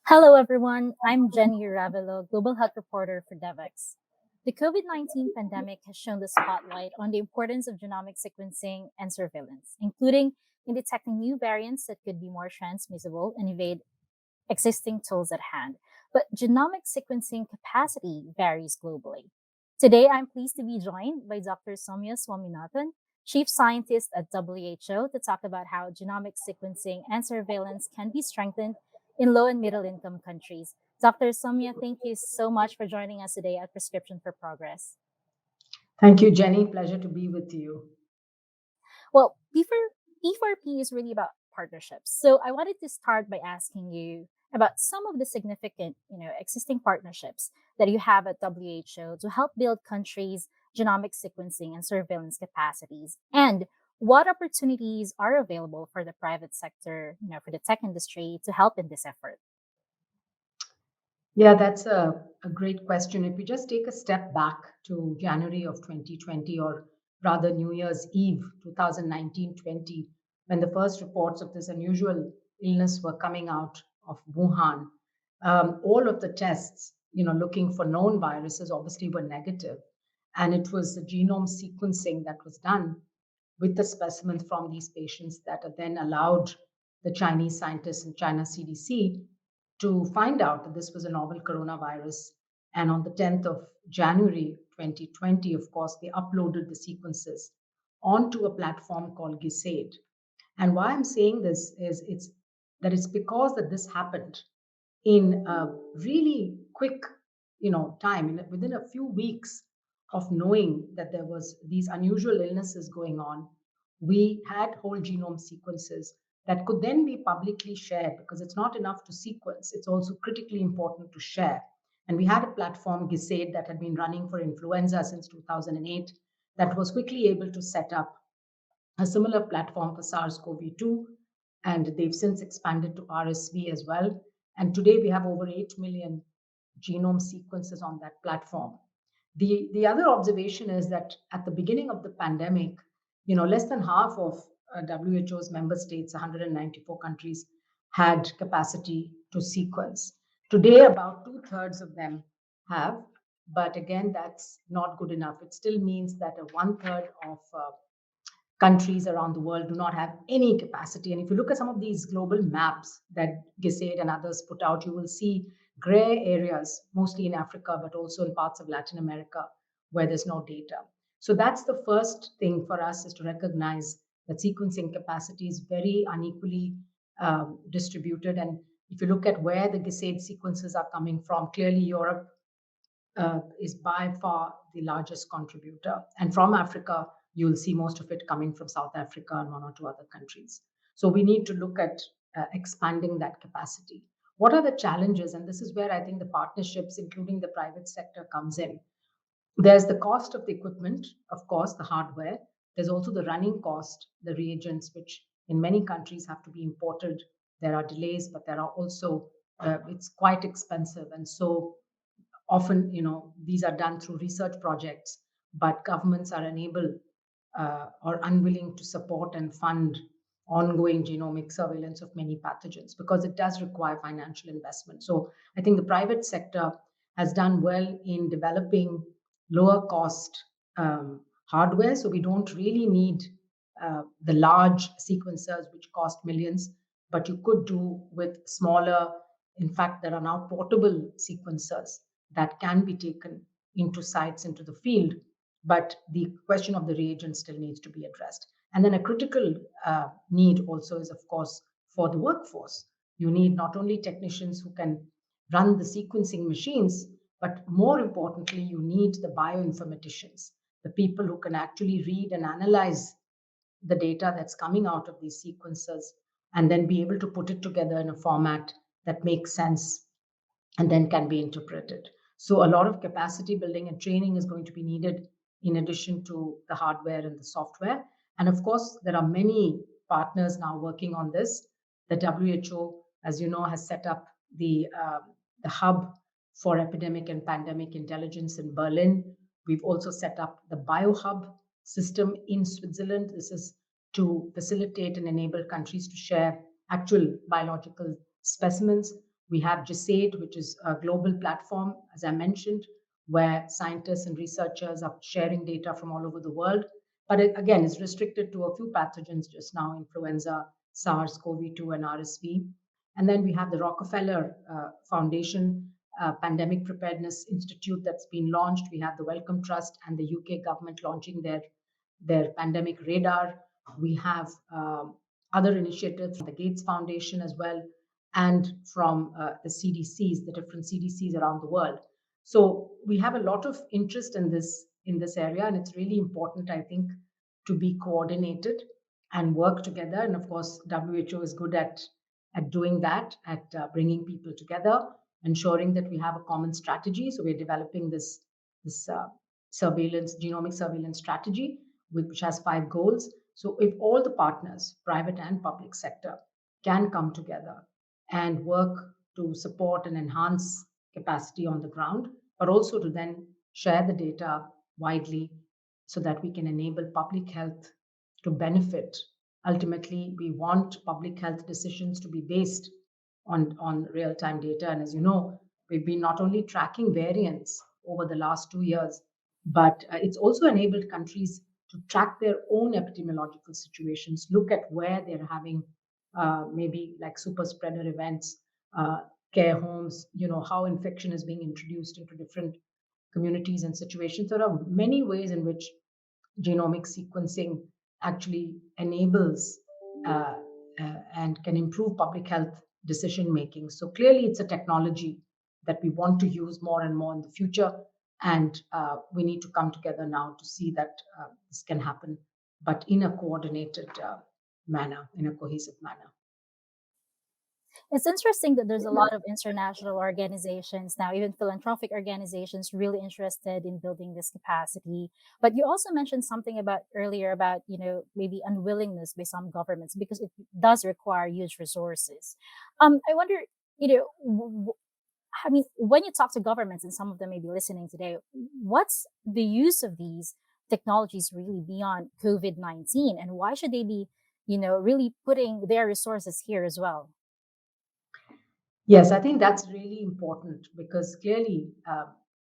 Hello, everyone. I'm Jenny Ravelo, Global Health Reporter for Devex. The COVID-19 pandemic has shown the spotlight on the importance of genomic sequencing and surveillance, including in detecting new variants that could be more transmissible and evade existing tools at hand. But genomic sequencing capacity varies globally. Today, I'm pleased to be joined by Dr. Soumya Swaminathan, Chief Scientist at WHO, to talk about how genomic sequencing and surveillance can be strengthened in low and middle income countries. Dr. Soumya, thank you so much for joining us today at Prescription for Progress. Thank you, Jenny. Pleasure to be with you. Well, P4P is really about partnerships. So I wanted to start by asking you about some of the significant, existing partnerships that you have at WHO to help build countries' genomic sequencing and surveillance capacities, and what opportunities are available for the private sector, for the tech industry to help in this effort. Yeah, that's a great question. If we just take a step back to January of 2020, or rather New Year's Eve 2019-20, when the first reports of this unusual illness were coming out of Wuhan, all of the tests, looking for known viruses obviously were negative. And it was the genome sequencing that was done with the specimens from these patients that are then allowed the Chinese scientists and China CDC to find out that this was a novel coronavirus. And on the 10th of January 2020, of course, they uploaded the sequences onto a platform called GISAID. And why I'm saying this is it's because that this happened in a really quick, time, within a few weeks of knowing that there was these unusual illnesses going on. We had whole genome sequences that could then be publicly shared, because it's not enough to sequence, it's also critically important to share. And we had a platform, GISAID, that had been running for influenza since 2008, that was quickly able to set up a similar platform for SARS-CoV-2, and they've since expanded to RSV as well. And today we have over 8 million genome sequences on that platform. The other observation is that at the beginning of the pandemic, less than half of WHO's member states, 194 countries, had capacity to sequence. Today, about two-thirds of them have, but again, that's not good enough. It still means that a one-third of countries around the world do not have any capacity. And if you look at some of these global maps that GISAID and others put out, you will see gray areas, mostly in Africa, but also in parts of Latin America where there's no data. So that's the first thing for us, is to recognize that sequencing capacity is very unequally distributed. And if you look at where the GISAID sequences are coming from, clearly Europe is by far the largest contributor. And from Africa, you'll see most of it coming from South Africa and one or two other countries. So we need to look at expanding that capacity. What are the challenges? And this is where I think the partnerships, including the private sector, comes in. There's the cost of the equipment, of course, the hardware. There's also the running cost, the reagents, which in many countries have to be imported. There are delays, but there are also, it's quite expensive. And so often, these are done through research projects, but governments are unable or unwilling to support and fund ongoing genomic surveillance of many pathogens, because it does require financial investment. So I think the private sector has done well in developing lower cost hardware. So we don't really need the large sequencers which cost millions, but you could do with smaller. In fact, there are now portable sequencers that can be taken into sites, into the field, but the question of the reagent still needs to be addressed. And then a critical need also is, of course, for the workforce. You need not only technicians who can run the sequencing machines, but more importantly, you need the bioinformaticians, the people who can actually read and analyze the data that's coming out of these sequences, and then be able to put it together in a format that makes sense and then can be interpreted. So a lot of capacity building and training is going to be needed, in addition to the hardware and the software. And of course, there are many partners now working on this. The WHO, as you know, has set up the hub for epidemic and pandemic intelligence in Berlin. We've also set up the BioHub system in Switzerland. This is to facilitate and enable countries to share actual biological specimens. We have GISAID, which is a global platform, as I mentioned, where scientists and researchers are sharing data from all over the world. But it, again, is restricted to a few pathogens just now: influenza, SARS-CoV-2, and RSV. And then we have the Rockefeller Foundation Pandemic Preparedness Institute that's been launched. We have the Wellcome Trust and the UK government launching their pandemic radar. We have other initiatives from the Gates Foundation as well, and from the CDCs, the different CDCs around the world. So we have a lot of interest in this area, and it's really important, I think, to be coordinated and work together. And of course, WHO is good at doing that, at bringing people together, ensuring that we have a common strategy. So we're developing this surveillance, genomic surveillance strategy, which has 5 goals. So if all the partners, private and public sector, can come together and work to support and enhance capacity on the ground, but also to then share the data widely so that we can enable public health to benefit. Ultimately, we want public health decisions to be based on real time data. And as you know, we've been not only tracking variants over the last 2 years, but it's also enabled countries to track their own epidemiological situations, look at where they're having maybe like super spreader events, uh, care homes, how infection is being introduced into different communities and situations. There are many ways in which genomic sequencing actually enables uh, and can improve public health decision making. So clearly, it's a technology that we want to use more and more in the future, and we need to come together now to see that this can happen, but in a coordinated manner, in a cohesive manner. It's interesting that there's a lot of international organizations now, even philanthropic organizations, really interested in building this capacity. But you also mentioned something about earlier about, maybe unwillingness by some governments because it does require huge resources. I wonder, you know, I mean, when you talk to governments, and some of them may be listening today, what's the use of these technologies really beyond COVID-19, and why should they be, really putting their resources here as well? Yes, I think that's really important because clearly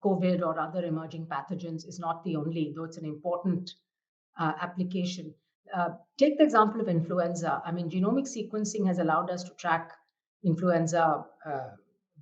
COVID or other emerging pathogens is not the only, though it's an important application. Take the example of influenza. I mean, genomic sequencing has allowed us to track influenza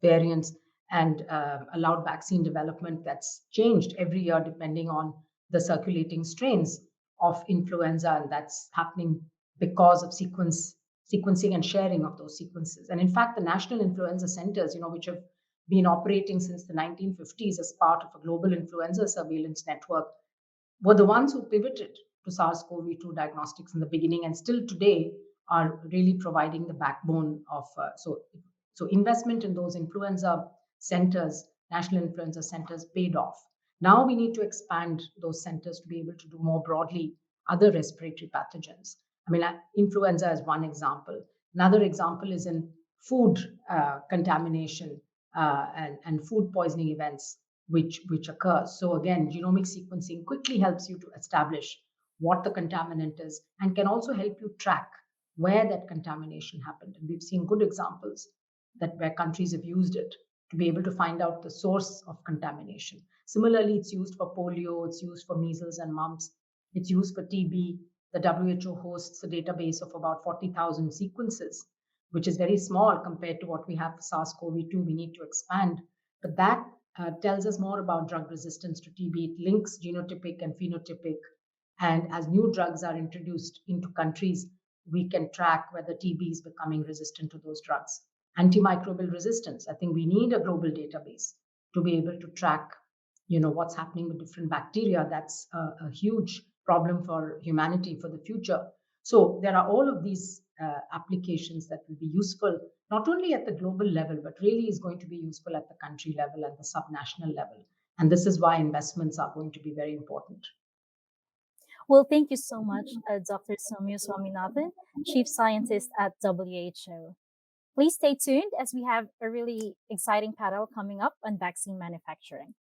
variants and allowed vaccine development that's changed every year depending on the circulating strains of influenza, and that's happening because of sequencing and sharing of those sequences. And in fact, the national influenza centers, which have been operating since the 1950s as part of a global influenza surveillance network, were the ones who pivoted to SARS-CoV-2 diagnostics in the beginning, and still today are really providing the backbone of so investment in those influenza centers, national influenza centers, paid off. Now we need to expand those centers to be able to do more broadly other respiratory pathogens. I mean, influenza is one example. Another example is in food contamination and food poisoning events which occurs. So again, genomic sequencing quickly helps you to establish what the contaminant is and can also help you track where that contamination happened. And we've seen good examples that where countries have used it to be able to find out the source of contamination. Similarly, it's used for polio, it's used for measles and mumps, it's used for TB. The WHO hosts a database of about 40,000 sequences, which is very small compared to what we have for SARS-CoV-2. We need to expand. But that tells us more about drug resistance to TB. It links genotypic and phenotypic. And as new drugs are introduced into countries, we can track whether TB is becoming resistant to those drugs. Antimicrobial resistance. I think we need a global database to be able to track, what's happening with different bacteria. That's a huge problem for humanity for the future. So there are all of these applications that will be useful not only at the global level, but really is going to be useful at the country level and the subnational level. And this is why investments are going to be very important. Well, thank you so much, Dr. Soumya Swaminathan, Chief Scientist at WHO. Please stay tuned as we have a really exciting panel coming up on vaccine manufacturing.